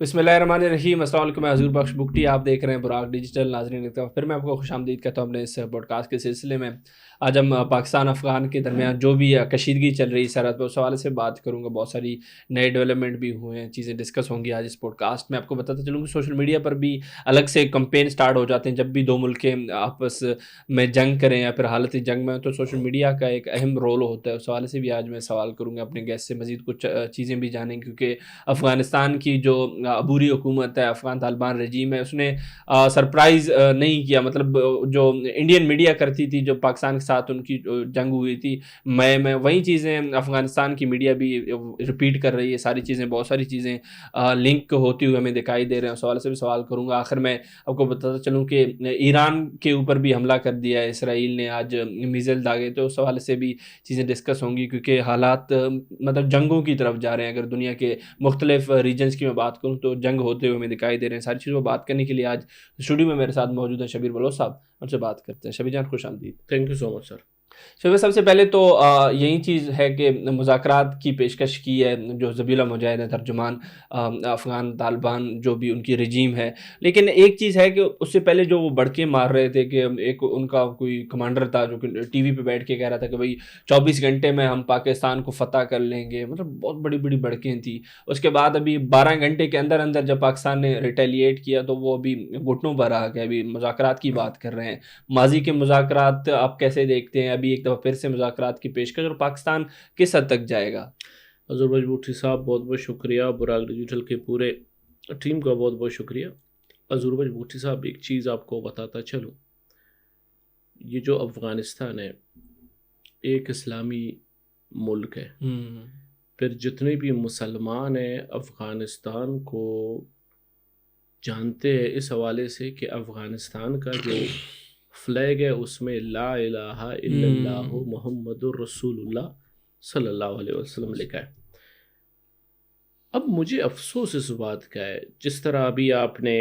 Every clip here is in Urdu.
بسم اللہ الرحمن الرحیم، السلام علیکم، میں حضور بخش بگٹی، آپ دیکھ رہے ہیں براق ڈیجیٹل. ناظرین ایک دفعہ پھر میں آپ کو خوش آمدید کہتا ہوں اپنے اس پوڈ کاسٹ کے سلسلے میں. آج ہم پاکستان افغان کے درمیان جو بھی کشیدگی چل رہی ہے سرحد پر، اس حوالے سے بات کروں گا. بہت ساری نئے ڈیولپمنٹ بھی ہوئے ہیں، چیزیں ڈسکس ہوں گی آج اس پوڈ کاسٹ میں. آپ کو بتاتا چلوں کہ سوشل میڈیا پر بھی الگ سے کمپین سٹارٹ ہو جاتے ہیں جب بھی دو ملکیں آپس میں جنگ کریں یا پھر حالت جنگ میں، تو سوشل میڈیا کا ایک اہم رول ہوتا ہے. اس حوالے سے بھی آج میں سوال کروں گا اپنے گیسٹ سے، مزید کچھ چیزیں بھی جانیں گے، کیونکہ افغانستان کی جو عبوری حکومت ہے، افغان طالبان رجیم ہے، اس نے سرپرائز نہیں کیا. مطلب جو انڈین میڈیا کرتی تھی جو پاکستان کے ساتھ ان کی جنگ ہوئی تھی مئی میں، وہی چیزیں افغانستان کی میڈیا بھی ریپیٹ کر رہی ہے. ساری چیزیں، بہت ساری چیزیں لنک ہوتی ہوئی ہمیں دکھائی دے رہے ہیں. اس حوالے سے بھی سوال کروں گا. آخر میں آپ کو بتاتا چلوں کہ ایران کے اوپر بھی حملہ کر دیا ہے اسرائیل نے، آج میزائل داغے، تو اس حوالے سے بھی چیزیں ڈسکس ہوں گی، کیونکہ حالات مطلب جنگوں کی طرف جا رہے ہیں. اگر دنیا کے مختلف ریجنز کی میں بات کروں تو جنگ ہوتے ہوئے ہمیں دکھائی دے رہے ہیں. ساری چیزوں پر بات کرنے کے لیے آج اسٹوڈیو میں میرے ساتھ موجود ہیں شبیر بلوچ صاحب. ان سے بات کرتے ہیں. شبیر جان خوش آمدید. تھینک یو سو مچ سر. شبیر، سب سے پہلے تو یہی چیز ہے کہ مذاکرات کی پیشکش کی ہے جو ذبیح اللہ مجاہد ہے، ترجمان افغان طالبان جو بھی ان کی رجیم ہے. لیکن ایک چیز ہے کہ اس سے پہلے جو وہ بڑکے مار رہے تھے کہ ایک ان کا کوئی کمانڈر تھا جو کہ ٹی وی پہ بیٹھ کے کہہ رہا تھا کہ بھائی 24 گھنٹے میں ہم پاکستان کو فتح کر لیں گے. مطلب بہت بڑی بڑی بڑکیں تھیں. اس کے بعد ابھی 12 گھنٹے کے اندر اندر جب پاکستان نے ریٹیلیٹ کیا تو وہ ابھی گھٹنوں پر آ گیا. ابھی مذاکرات کی بات کر رہے ہیں. ماضی کے مذاکرات آپ کیسے دیکھتے ہیں؟ ابھی ایک دفعہ پھر سے مذاکرات کی پیشکش، اور پاکستان کس حد تک جائے گا؟ حضور بخش بگٹی صاحب بہت بہت شکریہ. براق ڈیجیٹل کے پورے ٹیم کا بہت بہت شکریہ. حضور بخش بگٹی صاحب ایک چیز آپ کو بتاتا چلوں، یہ جو افغانستان ہے ایک اسلامی ملک ہے. پھر جتنے بھی مسلمان ہیں افغانستان کو جانتے ہیں اس حوالے سے کہ افغانستان کا جو فلیگ ہے اس میں لا الہ الا اللہ محمد الرسول اللہ صلی اللہ علیہ وسلم لکھا ہے. اب مجھے افسوس اس بات کا ہے، جس طرح ابھی آپ نے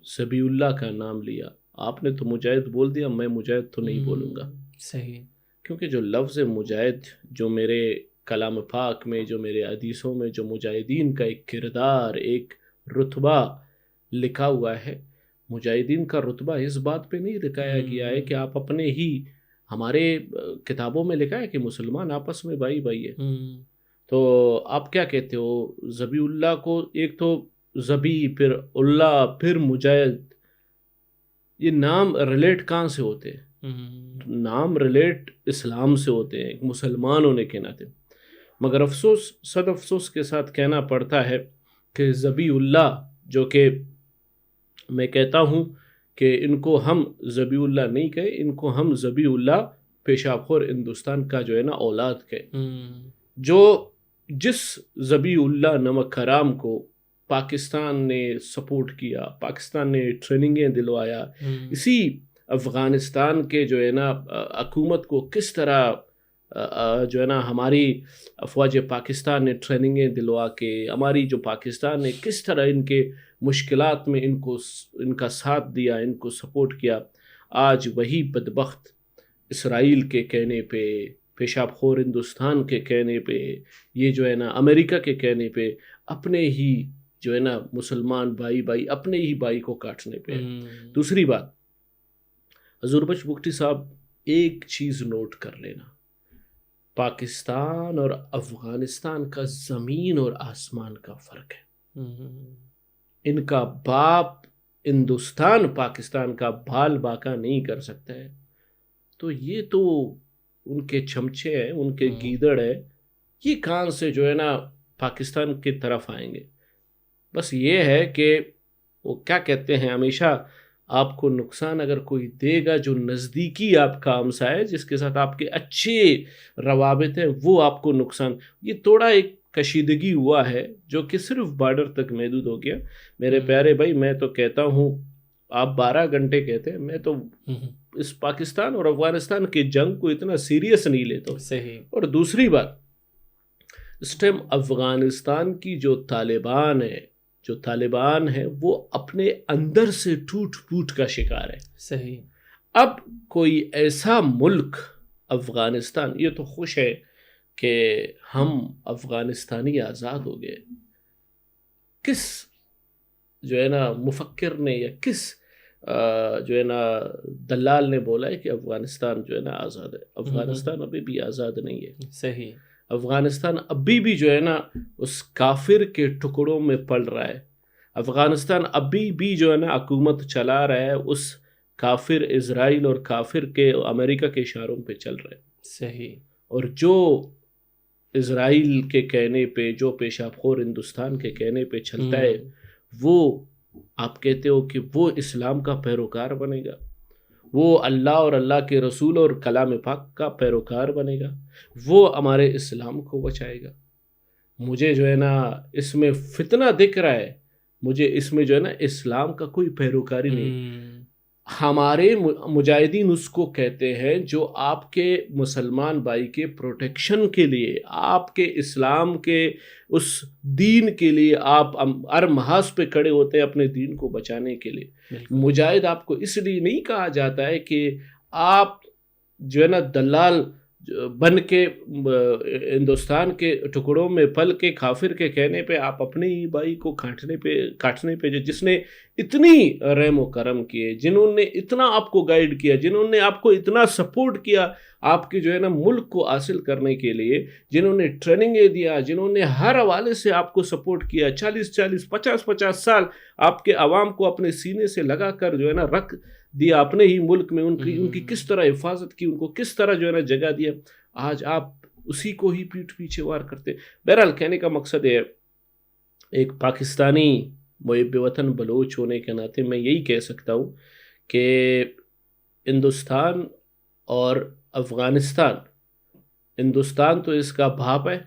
ذبیح اللہ کا نام لیا، آپ نے تو مجاہد بول دیا، میں مجاہد تو نہیں بولوں گا. صحیح. کیونکہ جو لفظ مجاہد جو میرے کلام پاک میں، جو میرے حدیثوں میں، جو مجاہدین کا ایک کردار، ایک رتبہ لکھا ہوا ہے، مجاہدین کا رتبہ اس بات پہ نہیں دکھایا گیا ہے کہ آپ اپنے ہی، ہمارے کتابوں میں لکھا ہے کہ مسلمان آپس میں بھائی بھائی ہے. تو آپ کیا کہتے ہو ذبیح اللہ کو؟ ایک تو ذبیح، پھر اللہ، پھر مجاہد، یہ نام ریلیٹ کہاں سے ہوتے ہیں؟ نام ریلیٹ اسلام سے ہوتے ہیں، ایک مسلمان ہونے کے ناطے. مگر افسوس، صد افسوس کے ساتھ کہنا پڑتا ہے کہ ذبیح اللہ، جو کہ میں کہتا ہوں کہ ان کو ہم ذبیح اللہ نہیں کہے، ان کو ہم ذبیح اللہ پیشاب خور ہندوستان کا جو ہے نا اولاد کہے. جو جس ذبیح اللہ نمک حرام کو پاکستان نے سپورٹ کیا، پاکستان نے ٹریننگیں دلوایا، اسی افغانستان کے جو ہے نا حکومت کو کس طرح جو ہے نا ہماری افواج پاکستان نے ٹریننگیں دلوا کے، ہماری جو پاکستان نے کس طرح ان کے مشکلات میں ان کا ساتھ دیا، ان کو سپورٹ کیا. آج وہی بدبخت اسرائیل کے کہنے پہ، پیشاب خور ہندوستان کے کہنے پہ، یہ جو ہے نا امریکہ کے کہنے پہ، اپنے ہی جو ہے نا مسلمان بھائی اپنے ہی بھائی کو کاٹنے پہ. دوسری بات، حضور بخش بگٹی صاحب ایک چیز نوٹ کر لینا، پاکستان اور افغانستان کا زمین اور آسمان کا فرق ہے. ان کا باپ ہندوستان پاکستان کا بال باکا نہیں کر سکتا ہے، تو یہ تو ان کے چمچے ہیں، ان کے گیدڑ ہے، یہ کہاں سے جو ہے نا پاکستان کی طرف آئیں گے؟ بس یہ ہے کہ وہ کیا کہتے ہیں، ہمیشہ آپ کو نقصان اگر کوئی دے گا جو نزدیکی آپ کا ہمسا ہے، جس کے ساتھ آپ کے اچھے روابط ہیں، وہ آپ کو نقصان. یہ تھوڑا ایک کشیدگی ہوا ہے جو کہ صرف بارڈر تک محدود ہو گیا. میرے پیارے بھائی، میں تو کہتا ہوں، آپ 12 گھنٹے کہتے ہیں، میں تو اس پاکستان اور افغانستان کی جنگ کو اتنا سیریس نہیں لیتا. صحیح. اور دوسری بات، اس ٹائم افغانستان کی جو طالبان ہے وہ اپنے اندر سے ٹوٹ پھوٹ کا شکار ہے. صحیح. اب کوئی ایسا ملک، افغانستان، یہ تو خوش ہے کہ ہم افغانستانی آزاد ہو گئے. کس جو ہے نا مفکر نے یا کس جو ہے نا دلال نے بولا ہے کہ افغانستان جو ہے نا آزاد ہے. افغانستان ابھی بھی آزاد نہیں ہے. صحیح. افغانستان ابھی بھی جو ہے نا اس کافر کے ٹکڑوں میں پل رہا ہے. افغانستان ابھی بھی جو ہے نا حکومت چلا رہا ہے اس کافر اسرائیل اور کافر کے امریکہ کے اشاروں پہ چل رہا ہے. صحیح. اور جو اسرائیل کے کہنے پہ، جو پیشاب خور ہندوستان کے کہنے پہ چلتا ہے، وہ آپ کہتے ہو کہ وہ اسلام کا پیروکار بنے گا، وہ اللہ اور اللہ کے رسول اور کلام پاک کا پیروکار بنے گا، وہ ہمارے اسلام کو بچائے گا. مجھے جو ہے نا اس میں فتنہ دکھ رہا ہے، مجھے اس میں جو ہے نا اسلام کا کوئی پیروکاری نہیں. ہمارے مجاہدین اس کو کہتے ہیں جو آپ کے مسلمان بھائی کے پروٹیکشن کے لیے، آپ کے اسلام کے اس دین کے لیے آپ ہر محاذ پہ کھڑے ہوتے ہیں اپنے دین کو بچانے کے لیے. مجاہد آپ کو اس لیے نہیں کہا جاتا ہے کہ آپ جو ہے نا دلال بن کے ہندوستان کے ٹکڑوں میں پل کے کافر کے کہنے پہ آپ اپنے ہی بھائی کو کاٹنے پہ جس نے اتنی رحم و کرم کیے، جنہوں نے اتنا آپ کو گائیڈ کیا، جنہوں نے آپ کو اتنا سپورٹ کیا آپ کے جو ہے نا ملک کو حاصل کرنے کے لیے، جنہوں نے ٹریننگیں دیا، جنہوں نے ہر حوالے سے آپ کو سپورٹ کیا، 40 سال آپ کے عوام کو اپنے سینے سے لگا کر جو ہے نا رکھ دیا اپنے ہی ملک میں، ان کی کس طرح حفاظت کی، ان کو کس طرح جو ہے نا جگہ دیا. آج آپ اسی کو ہی پیٹھ پیچھے وار کرتے. بہرحال کہنے کا مقصد ہے، ایک پاکستانی محب وطن بلوچ ہونے کے ناطے میں یہی کہہ سکتا ہوں کہ ہندوستان اور افغانستان، ہندوستان تو اس کا باپ ہے،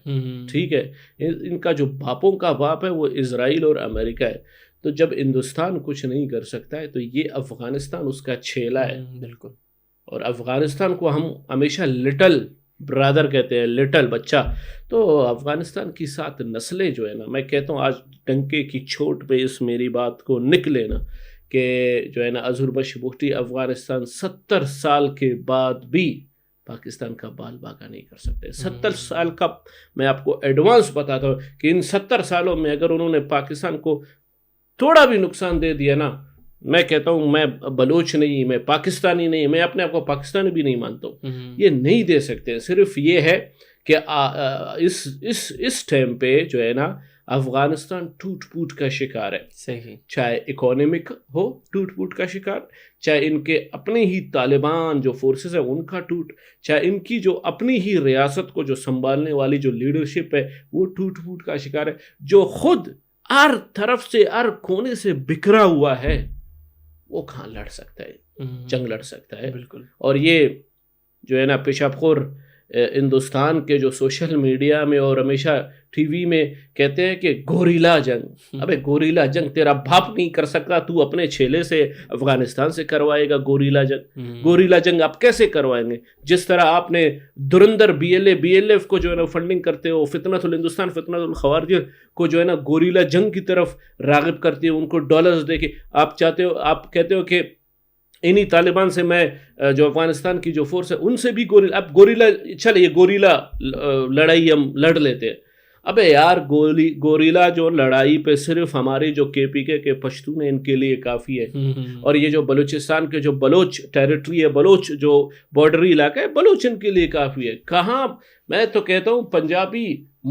ٹھیک ہے، ان کا جو باپوں کا باپ ہے وہ اسرائیل اور امریکہ ہے. تو جب ہندوستان کچھ نہیں کر سکتا ہے تو یہ افغانستان اس کا چھیلا ہے. بالکل. اور افغانستان کو ہم ہمیشہ لٹل برادر کہتے ہیں، لٹل بچہ. تو افغانستان کی 7 نسلیں جو ہے نا، میں کہتا ہوں آج ڈنکے کی چوٹ پہ اس میری بات کو نکلے نا کہ جو ہے نا اظہر بخش بگٹی افغانستان 70 سال کے بعد بھی پاکستان کا بال باغہ نہیں کر سکتے. 70 سال کا میں آپ کو ایڈوانس بتاتا ہوں کہ ان 70 سالوں میں اگر انہوں نے پاکستان کو تھوڑا بھی نقصان دے دیا نا، میں کہتا ہوں میں بلوچ نہیں، میں پاکستانی نہیں، میں اپنے آپ کو پاکستانی بھی نہیں مانتا ہوں. یہ نہیں دے سکتے. صرف یہ ہے کہ اس ٹائم پہ جو ہے نا افغانستان ٹوٹ پوٹ کا شکار ہے. صحیح. چاہے اکانومک ہو ٹوٹ پوٹ کا شکار، چاہے ان کے اپنے ہی طالبان جو فورسز ہیں ان کا چاہے ان کی جو اپنی ہی ریاست کو جو سنبھالنے والی جو لیڈرشپ ہے وہ ٹوٹ پوٹ کا شکار ہے. جو خود ہر طرف سے ہر کونے سے بکھرا ہوا ہے، وہ کہاں لڑ سکتا ہے، جنگ لڑ سکتا ہے. بالکل. اور یہ جو ہے نا پیشاب خور ہندوستان کے جو سوشل میڈیا میں اور ہمیشہ ٹی وی میں کہتے ہیں کہ گوریلا جنگ. ابے گوریلا جنگ تیرا باپ نہیں کر سکتا، تو اپنے چھیلے سے افغانستان سے کروائے گا گوریلا جنگ. گوریلا جنگ آپ کیسے کروائیں گے؟ جس طرح آپ نے دھرندر BLF کو جو ہے نا فنڈنگ کرتے ہو، فتنۃ الہندوستان فتنۃ الخوارج کو جو ہے نا گوریلا جنگ کی طرف راغب کرتے ہو، ان کو ڈالرز دے کے آپ چاہتے ہو، آپ کہتے ہو کہ انہی طالبان سے میں جو افغانستان کی جو فورس ہے ان سے بھی اب گوریلا چلے، یہ گوریلا لڑائی ہم لڑ لیتے ہیں. ابے یار گوریلا جو لڑائی پہ صرف ہمارے جو KPK کے پشتون ہیں ان کے لیے کافی ہے. اور یہ جو بلوچستان کے جو بلوچ ٹیریٹری ہے، بلوچ جو بارڈری علاقہ ہے، بلوچ ان کے لیے کافی ہے. کہاں، میں تو کہتا ہوں پنجابی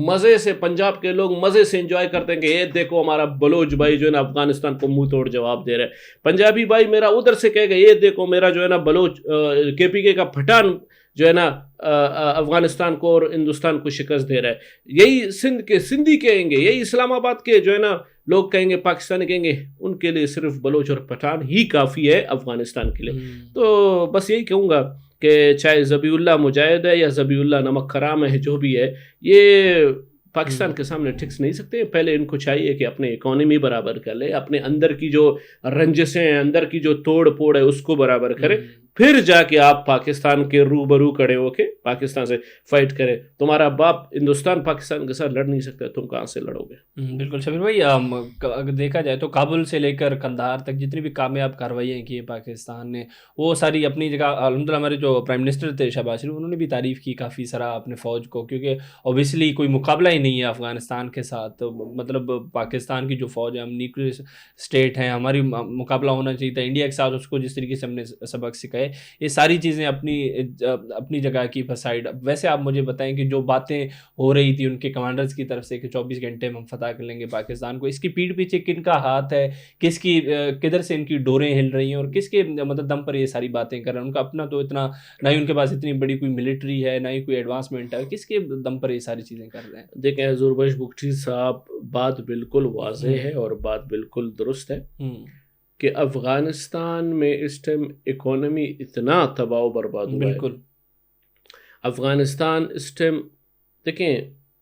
مزے سے، پنجاب کے لوگ مزے سے انجوائے کرتے ہیں کہ یہ دیکھو ہمارا بلوچ بھائی جو ہے نا افغانستان کو منہ توڑ جواب دے رہا ہے. پنجابی بھائی میرا ادھر سے کہے گا یہ دیکھو میرا جو ہے نا بلوچ KPK کا پٹھان جو ہے نا افغانستان کو اور ہندوستان کو شکست دے رہا ہے. یہی سندھ کے سندھی کہیں گے، یہی اسلام آباد کے جو ہے نا لوگ کہیں گے، پاکستانی کہیں گے ان کے لیے صرف بلوچ اور پٹھان ہی کافی ہے افغانستان کے لیے. تو بس یہی کہوں گا کہ چاہے ذبیح اللہ مجاہد ہے یا ذبیح اللہ نمک حرام ہے، جو بھی ہے، یہ پاکستان کے سامنے ٹھکس نہیں سکتے. پہلے ان کو چاہیے کہ اپنے اکانومی برابر کر لے، اپنے اندر کی جو رنجسیں ہیں، اندر کی جو توڑ پھوڑ ہے اس کو برابر کرے، پھر جا کے آپ پاکستان کے روبرو کھڑے ہو کے پاکستان سے فائٹ کریں. تمہارا باپ ہندوستان پاکستان کے ساتھ لڑ نہیں سکتا, تم کہاں سے لڑو گے؟ بالکل شبیر بھائی, اگر دیکھا جائے تو کابل سے لے کر قندھار تک جتنی بھی کامیاب کارروائیاں کی ہیں پاکستان نے, وہ ساری اپنی جگہ. الحمدللہ ہمارے جو پرائم منسٹر تھے شہباز شریف, انہوں نے بھی تعریف کی کافی سارا اپنے فوج کو, کیونکہ اوبیسلی کوئی مقابلہ ہی نہیں ہے افغانستان کے ساتھ. مطلب پاکستان کی جو فوج ہے, ہم نیوکلیر اسٹیٹ ہیں, ہماری مقابلہ ہونا چاہیے تھا انڈیا کے ساتھ. اس کو جس طریقے سے ہم نے سبق سکھائے, یہ ساری چیزیں اپنی جگہ کی سائڈ. ویسے آپ مجھے بتائیں کہ جو باتیں ہو رہی تھی ان کے کمانڈرز کی طرف سے کہ 24 گھنٹے میں ہم فتح کر لیں گے پاکستان کو, اس کی پیٹھ پیچھے کن کا ہاتھ ہے, کدھر سے ان کی ڈوریں ہل رہی ہیں, اور کس کے مطلب دم پر یہ ساری باتیں کر رہے ہیں؟ ان کا اپنا تو اتنا نہ ہی ان کے پاس اتنی بڑی کوئی ملٹری ہے, نہ ہی کوئی ایڈوانسمنٹ ہے, کس کے دم پر یہ ساری چیزیں کر رہے ہیں؟ دیکھیں حضور بخش بگٹی صاحب, بات بالکل واضح ہے اور بات بالکل درست ہے کہ افغانستان میں اس ٹائم اکانومی اتنا تباہ و برباد ہوا ہے. بالکل افغانستان اس ٹائم دیکھیں,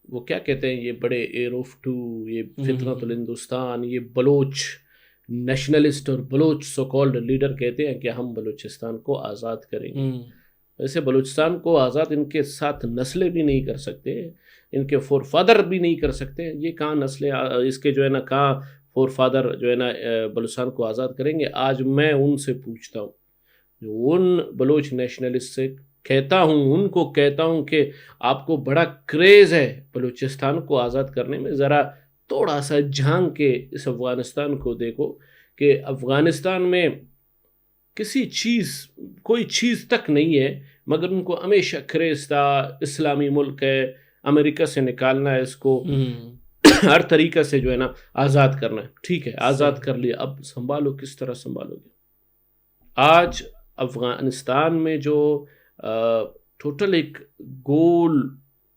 وہ کیا کہتے ہیں, یہ بڑے ایئر آف ٹو, یہ فطرت الہندوستان, یہ بلوچ نیشنلسٹ اور بلوچ سو کالڈ لیڈر کہتے ہیں کہ ہم بلوچستان کو آزاد کریں گے. ویسے بلوچستان کو آزاد ان کے ساتھ نسلیں بھی نہیں کر سکتے, ان کے فور فادر بھی نہیں کر سکتے. یہ کہاں نسلیں اس کے جو ہے نا, کہاں فور فادر جو ہے نا بلوچستان کو آزاد کریں گے؟ آج میں ان سے پوچھتا ہوں, ان بلوچ نیشنلسٹ سے کہتا ہوں, ان کو کہتا ہوں کہ آپ کو بڑا کریز ہے بلوچستان کو آزاد کرنے میں, ذرا تھوڑا سا جھانک کے اس افغانستان کو دیکھو کہ افغانستان میں کوئی چیز تک نہیں ہے, مگر ان کو ہمیشہ کریز تھا اسلامی ملک ہے, امریکہ سے نکالنا ہے اس کو, ہر طریقہ سے جو ہے نا آزاد کرنا ہے. ٹھیک ہے, آزاد کر لیا, اب سنبھالو, کس طرح سنبھالو گے؟ آج افغانستان میں جو ٹوٹل ایک گول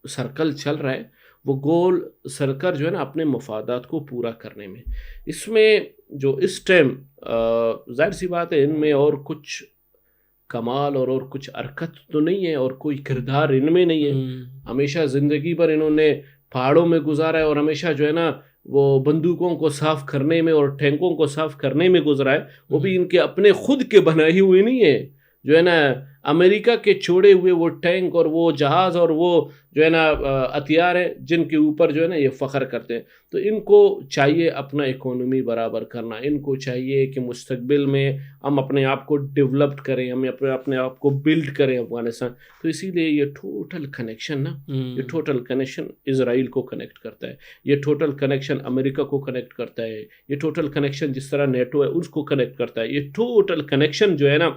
سرکل چل رہا ہے, وہ گول سرکل جو ہے نا اپنے مفادات کو پورا کرنے میں, اس میں جو اس ٹائم ظاہر سی بات ہے ان میں اور کچھ کمال اور کچھ حرکت تو نہیں ہے, اور کوئی کردار ان میں نہیں ہے. ہمیشہ زندگی بھر انہوں نے پہاڑوں میں گزارا ہے, اور ہمیشہ جو ہے نا وہ بندوقوں کو صاف کرنے میں اور ٹینکوں کو صاف کرنے میں گزرا ہے. وہ بھی ان کے اپنے خود کے بنائے ہوئے نہیں ہے, جو ہے نا امریکہ کے چھوڑے ہوئے وہ ٹینک اور وہ جہاز اور وہ جو ہے نا ہتھیار ہیں جن کے اوپر جو ہے نا یہ فخر کرتے ہیں. تو ان کو چاہیے اپنا اکانومی برابر کرنا, ان کو چاہیے کہ مستقبل میں ہم اپنے آپ کو ڈیولپڈ کریں, ہم اپنے آپ کو بلڈ کریں افغانستان. تو اسی لیے یہ ٹوٹل کنیکشن نا, یہ ٹوٹل کنیکشن اسرائیل کو کنیکٹ کرتا ہے, یہ ٹوٹل کنیکشن امریکہ کو کنیکٹ کرتا ہے, یہ ٹوٹل کنیکشن جس طرح نیٹو ہے اس کو کنیکٹ کرتا ہے. یہ ٹوٹل کنیکشن جو ہے نا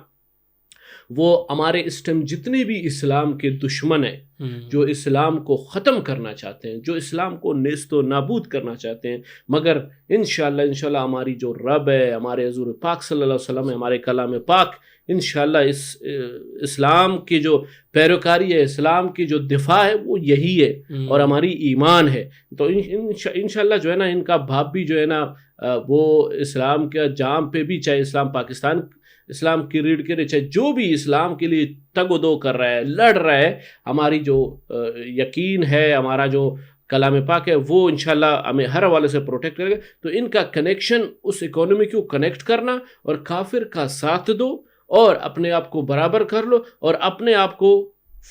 وہ ہمارے اس ٹائم جتنے بھی اسلام کے دشمن ہیں, جو اسلام کو ختم کرنا چاہتے ہیں, جو اسلام کو نیست و نابود کرنا چاہتے ہیں, مگر انشاءاللہ ہماری جو رب ہے, ہمارے حضور پاک صلی اللہ علیہ وسلم ہے, ہمارے کلام پاک انشاءاللہ اس اسلام کی جو پیروکاری ہے, اسلام کی جو دفاع ہے وہ یہی ہے, اور ہماری ایمان ہے. تو انشاءاللہ جو ہے نا ان کا باپ بھی جو ہے نا وہ اسلام کے جام پہ بھی, چاہے اسلام پاکستان اسلام کی ریڑھ کے نیچے جو بھی اسلام کے لیے تگ و دو کر رہا ہے, لڑ رہا ہے, ہماری جو یقین ہے, ہمارا جو کلام پاک ہے, وہ انشاءاللہ ہمیں ہر حوالے سے پروٹیکٹ کرے گا. تو ان کا کنیکشن اس اکانومی کو کنیکٹ کرنا, اور کافر کا ساتھ دو, اور اپنے آپ کو برابر کر لو, اور اپنے آپ کو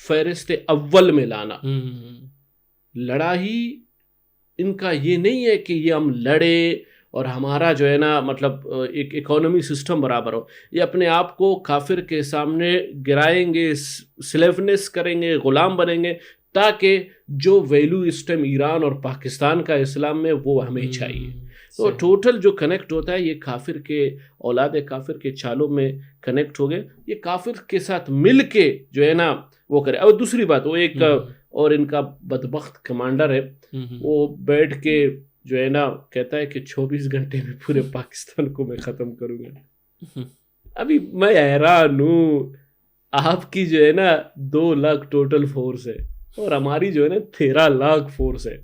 فہرست اول میں لانا. لڑائی ان کا یہ نہیں ہے کہ یہ ہم لڑے اور ہمارا جو ہے نا مطلب ایک اکانومی سسٹم برابر ہو. یہ اپنے آپ کو کافر کے سامنے گرائیں گے, سلیونس کریں گے, غلام بنیں گے, تاکہ جو ویلو اس ٹائم ایران اور پاکستان کا اسلام میں وہ ہمیں چاہیے. تو ٹوٹل جو کنیکٹ ہوتا ہے یہ کافر کے اولاد کافر کے چالوں میں کنیکٹ ہو گئے, یہ کافر کے ساتھ مل کے جو ہے نا وہ کرے. اور دوسری بات, وہ ایک اور ان کا بدبخت کمانڈر ہے, وہ بیٹھ کے جو ہے نا کہتا ہے کہ 24 گھنٹے میں پورے پاکستان کو میں ختم کروں گا. ابھی میں حیران ہوں, آپ کی جو ہے نا 2 لاکھ ٹوٹل فورس ہے, اور ہماری جو ہے نا 13 لاکھ فورس ہے.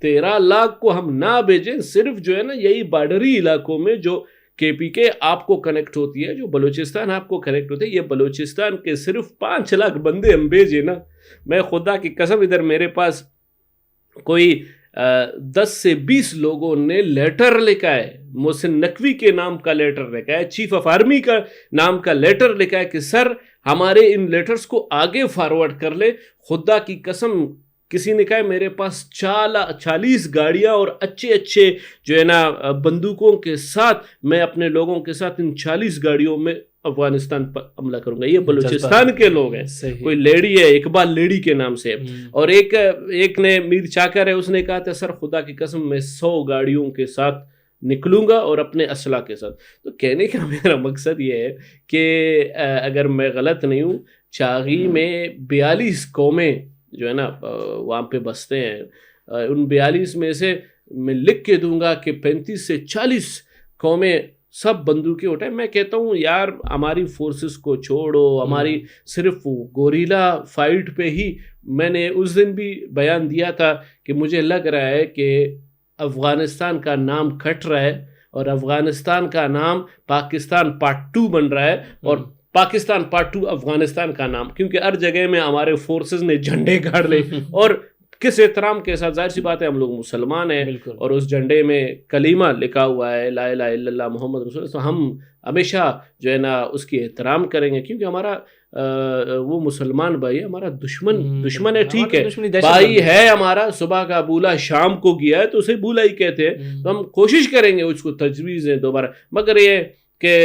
13 لاکھ کو ہم نہ بھیجیں, صرف جو ہے نا یہی بارڈری علاقوں میں جو KPK آپ کو کنیکٹ ہوتی ہے, جو بلوچستان آپ کو کنیکٹ ہوتی ہے, یہ بلوچستان کے صرف 5 لاکھ بندے ہم بھیجیں نا, میں خدا کی قسم ادھر میرے پاس کوئی 10 سے 20 لوگوں نے لیٹر لکھا ہے، محسن نقوی کے نام کا لیٹر لکھا ہے، چیف آف آرمی کا نام کا لیٹر لکھا ہے کہ سر ہمارے ان لیٹرز کو آگے فارورڈ کر لے. خدا کی قسم کسی نے کہا ہے میرے پاس 40 گاڑیاں اور اچھے جو ہے نا بندوقوں کے ساتھ میں اپنے لوگوں کے ساتھ ان 40 گاڑیوں میں افغانستان پر حملہ کروں گا. یہ بلوچستان کے لوگ ہیں. کوئی لیڈی ہے اقبال لیڈی کے نام سے، اور ایک نے میر چاکر ہے، اس نے کہا تھا سر خدا کی قسم میں 100 گاڑیوں کے ساتھ نکلوں گا اور اپنے اسلحہ کے ساتھ. تو کہنے کا میرا مقصد یہ ہے کہ اگر میں غلط نہیں ہوں چاغی میں 42 قومیں جو ہے نا وہاں پہ بستے ہیں. ان 42 میں سے میں لکھ کے دوں گا کہ 35 سے 40 قومیں سب بندوقیں اٹھائیں. میں کہتا ہوں یار ہماری فورسز کو چھوڑو، ہماری صرف گوریلا فائٹ پہ ہی. میں نے اس دن بھی بیان دیا تھا کہ مجھے لگ رہا ہے کہ افغانستان کا نام کٹ رہا ہے اور افغانستان کا نام پاکستان پارٹ 2 بن رہا ہے، اور پاکستان پارٹ 2 افغانستان کا نام، کیونکہ ہر جگہ میں ہمارے فورسز نے جھنڈے گاڑ لے. اور کس احترام کے ساتھ، ظاہر سی بات ہے ہم لوگ مسلمان ہیں اور اس جھنڈے میں کلمہ لکھا ہوا ہے لا الہ الا اللہ محمد رسول اللہ، تو ہم ہمیشہ جو ہے نا اس کی احترام کریں گے، کیونکہ ہمارا وہ مسلمان بھائی ہمارا دشمن ہے. ٹھیک ہے بھائی ہے ہمارا، صبح کا بولا شام کو گیا ہے تو اسے بولا ہی کہتے ہیں. تو ہم کوشش کریں گے اس کو تجویز دیں دوبارہ، مگر یہ کہ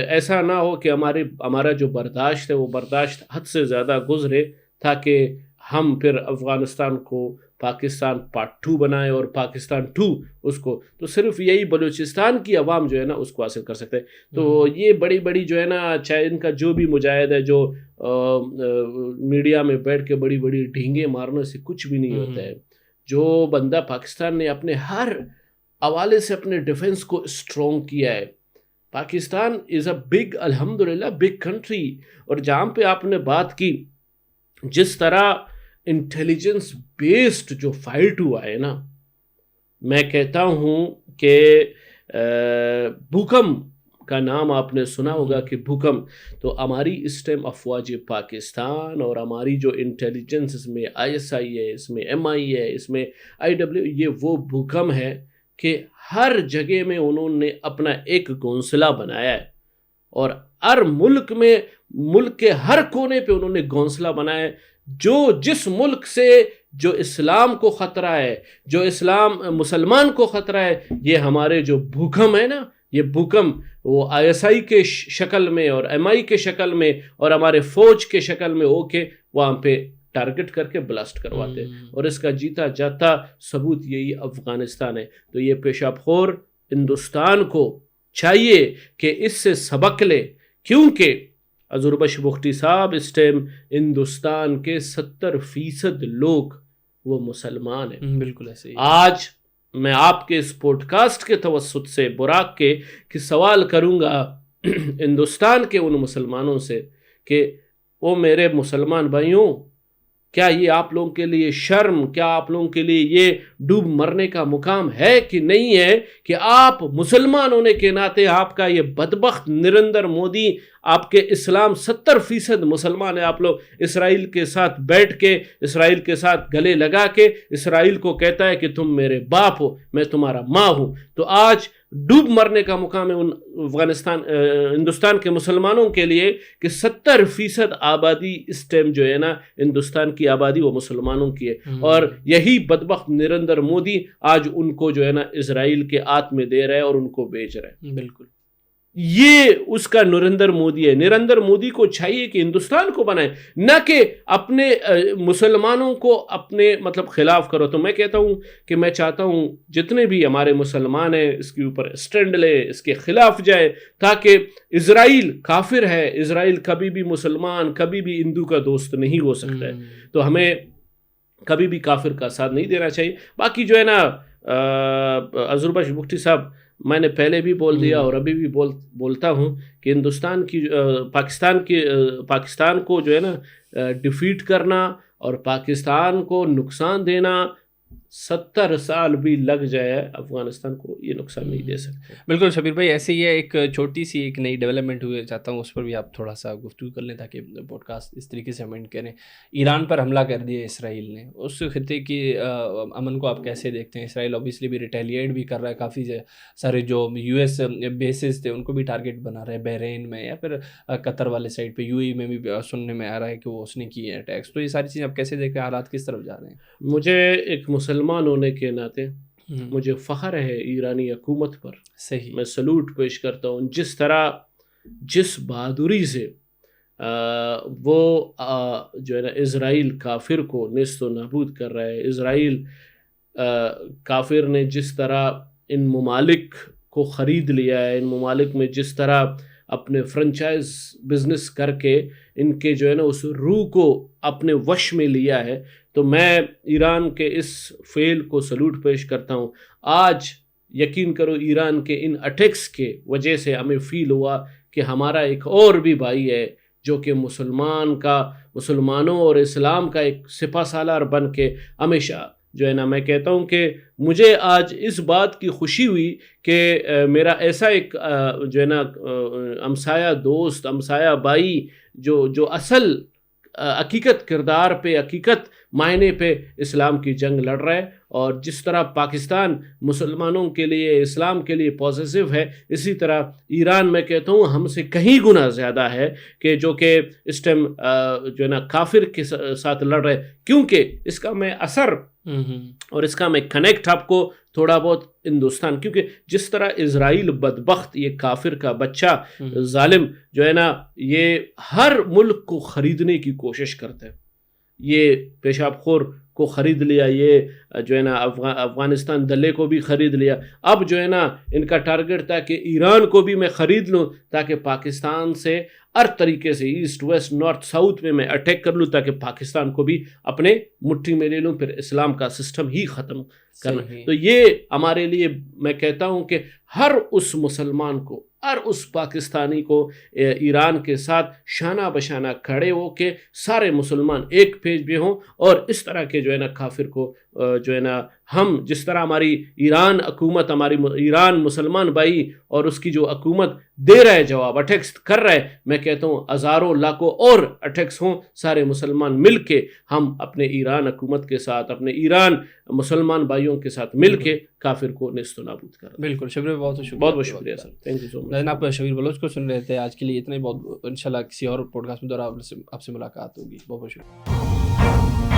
ایسا نہ ہو کہ ہمارا جو برداشت ہے وہ برداشت حد سے زیادہ گزرے، تاکہ ہم پھر افغانستان کو پاکستان پارٹ 2 بنائیں اور پاکستان 2 اس کو، تو صرف یہی بلوچستان کی عوام جو ہے نا اس کو حاصل کر سکتے ہیں. تو یہ بڑی جو ہے نا، چاہے ان کا جو بھی مجاہد ہے جو میڈیا میں بیٹھ کے بڑی ڈھینگے مارنے سے کچھ بھی نہیں ہوتا ہے. جو بندہ پاکستان نے اپنے ہر حوالے سے اپنے ڈیفنس کو اسٹرانگ کیا ہے. پاکستان از اے بگ، الحمدللہ بگ کنٹری. اور جہاں پہ آپ نے بات کی جس طرح انٹیلیجنس بیسڈ جو فائٹ ہوا ہے نا، میں کہتا ہوں کہ بھوکم کا نام آپ نے سنا ہوگا کہ بھوکم، تو ہماری اس ٹائم افواج پاکستان اور ہماری جو انٹیلیجنس، اس میں ISI ہے، اس میں MI ہے، اس میں IW، یہ وہ بھوکم ہے کہ ہر جگہ میں انہوں نے اپنا ایک گھونسلہ بنایا ہے، اور ہر ملک کے ہر کونے پہ انہوں نے گھونسلہ بنایا ہے. جس ملک سے جو اسلام کو خطرہ ہے، جو مسلمان کو خطرہ ہے، یہ ہمارے جو بھوکم ہے نا، یہ بھوکم وہ ISI کے شکل میں اور MI کے شکل میں اور ہمارے فوج کے شکل میں ہو کے وہاں پہ ٹارگٹ کر کے بلاسٹ کرواتے ہیں. اور اس کا جیتا جاتا ثبوت یہی افغانستان ہے. تو یہ پیشاب خور ہندوستان کو چاہیے کہ اس سے سبق لے، کیونکہ حضور بخش بگٹی صاحب اس ٹائم ہندوستان کے 70% لوگ وہ مسلمان ہیں. بالکل ایسے ہی. آج میں آپ کے اس پوڈ کاسٹ کے توسط سے براق کے کہ سوال کروں گا ہندوستان کے ان مسلمانوں سے کہ وہ میرے مسلمان بھائیوں، کیا یہ آپ لوگوں کے لیے شرم، کیا آپ لوگوں کے لیے یہ ڈوب مرنے کا مقام ہے کہ نہیں ہے کہ آپ مسلمان ہونے کے ناطے آپ کا یہ بدبخت نریندر مودی، آپ کے اسلام 70% مسلمان ہیں، آپ لوگ اسرائیل کے ساتھ بیٹھ کے، اسرائیل کے ساتھ گلے لگا کے اسرائیل کو کہتا ہے کہ تم میرے باپ ہو، میں تمہارا ماں ہوں. تو آج ڈوب مرنے کا مقام ہے ان ہندوستان کے مسلمانوں کے لیے کہ 70% آبادی اس ٹائم جو ہے نا ہندوستان کی آبادی وہ مسلمانوں کی ہے. اور یہی بدبخت نریندر مودی آج ان کو جو ہے نا اسرائیل کے ہاتھ میں دے رہا ہے اور ان کو بیچ رہا ہے. بالکل یہ اس کا نریندر مودی ہے. نریندر مودی کو چاہیے کہ ہندوستان کو بنائے، نہ کہ اپنے مسلمانوں کو اپنے خلاف کرو. تو میں کہتا ہوں کہ میں چاہتا ہوں جتنے بھی ہمارے مسلمان ہیں اس کے اوپر اسٹینڈ لے، اس کے خلاف جائے، تاکہ اسرائیل کافر ہے، اسرائیل کبھی بھی مسلمان، کبھی بھی ہندو کا دوست نہیں ہو سکتا ہے. تو ہمیں کبھی بھی کافر کا ساتھ نہیں دینا چاہیے. باقی جو ہے نا حضور بخش بگٹی صاحب، میں نے پہلے بھی بول دیا اور ابھی بھی بولتا ہوں کہ پاکستان کو جو ہے نا ڈیفیٹ کرنا اور پاکستان کو نقصان دینا 70 سال بھی لگ جائے افغانستان کو یہ نقصان نہیں دے سکتے. بالکل شبیر بھائی، ایسے ہی ہے، ایک چھوٹی سی ایک نئی ڈیولپمنٹ ہوئے، چاہتا ہوں اس پر بھی آپ تھوڑا سا گفتگو کر لیں تاکہ پوڈ کاسٹ اس طریقے سے امینڈ کریں. ایران پر حملہ کر دیا اسرائیل نے، اس خطے کی امن کو آپ کیسے دیکھتے ہیں؟ اسرائیل اوبیسلی بھی ریٹیلیٹ بھی کر رہا ہے، کافی سارے جو یو ایس بیسز تھے ان کو بھی ٹارگیٹ بنا رہے ہیں، بحرین میں یا پھر قطر والے سائڈ پہ، یو اے میں بھی سننے میں آ رہا ہے کہ وہ اس نے کیے ہیں اٹیکس. تو یہ ساری چیزیں آپ کیسے دیکھتے ہیں؟ حالات کس طرف جا رہے ہیں؟ مجھے ایک مسلمان ہونے کے ناطے مجھے فخر ہے ایرانی حکومت پر. صحیح، میں سلوٹ پیش کرتا ہوں جس طرح، جس بہادری سے وہ جو ہے نا اسرائیل کافر کو نیست و نابود کر رہا ہے. اسرائیل کافر نے جس طرح ان ممالک کو خرید لیا ہے، ان ممالک میں جس طرح اپنے فرنچائز بزنس کر کے ان کے جو ہے نا اس روح کو اپنے وش میں لیا ہے، تو میں ایران کے اس فعل کو سلوٹ پیش کرتا ہوں. آج یقین کرو ایران کے ان اٹیکس کے وجہ سے ہمیں فیل ہوا کہ ہمارا ایک اور بھی بھائی ہے جو کہ مسلمانوں اور اسلام کا ایک سپہ سالار بن کے ہمیشہ جو ہے نا، میں کہتا ہوں کہ مجھے آج اس بات کی خوشی ہوئی کہ میرا ایسا ایک جو ہے نا ہمسایہ دوست، ہمسایہ بھائی جو اصل حقیقت کردار پہ، حقیقت معنی پہ اسلام کی جنگ لڑ رہا ہے. اور جس طرح پاکستان مسلمانوں کے لیے، اسلام کے لیے پازیٹیو ہے، اسی طرح ایران میں کہتا ہوں ہم سے کہیں گنا زیادہ ہے کہ جو کہ اس ٹائم جو ہے نا کافر کے ساتھ لڑ رہے. کیونکہ اس کا میں اثر اور اس کا میں کنیکٹ آپ کو تھوڑا بہت ہندوستان، کیونکہ جس طرح اسرائیل بدبخت، یہ کافر کا بچہ ظالم جو ہے نا، یہ ہر ملک کو خریدنے کی کوشش کرتا ہے. یہ پیشاب خور کو خرید لیا، یہ جو ہے نا افغانستان دلے کو بھی خرید لیا. اب جو ہے نا ان کا ٹارگٹ تھا کہ ایران کو بھی میں خرید لوں تاکہ پاکستان سے ہر طریقے سے ایسٹ ویسٹ نارتھ ساؤتھ میں اٹیک کر لوں تاکہ پاکستان کو بھی اپنے مٹھی میں لے لوں، پھر اسلام کا سسٹم ہی ختم کرنا. تو یہ ہمارے لیے میں کہتا ہوں کہ ہر اس مسلمان کو، ہر اس پاکستانی کو ایران کے ساتھ شانہ بشانہ کھڑے ہو کے سارے مسلمان ایک پیج پہ ہوں، اور اس طرح کے جو ہے نا کافر کو جو ہے نا، ہم جس طرح ہماری ایران حکومت، ہماری ایران مسلمان بھائی اور اس کی جو حکومت دے رہا ہے جواب، اٹیکس کر رہا ہے، میں کہتا ہوں ہزاروں لاکھوں اور اٹیکس ہوں، سارے مسلمان مل کے ہم اپنے ایران حکومت کے ساتھ، اپنے ایران مسلمان بھائیوں کے ساتھ مل کے کافر کو نیست و نابود کر. بالکل شبیر، بہت شکریہ. بہت بہت شکریہ سر، تھینک یو سو مچ. آپ شبیر بلوچ کو سن رہے تھے. آج کے لیے اتنا ہی. بہت انشاءاللہ کسی اور پوڈ کاسٹ میں دوبارہ آپ سے ملاقات ہوگی. بہت بہت شکریہ.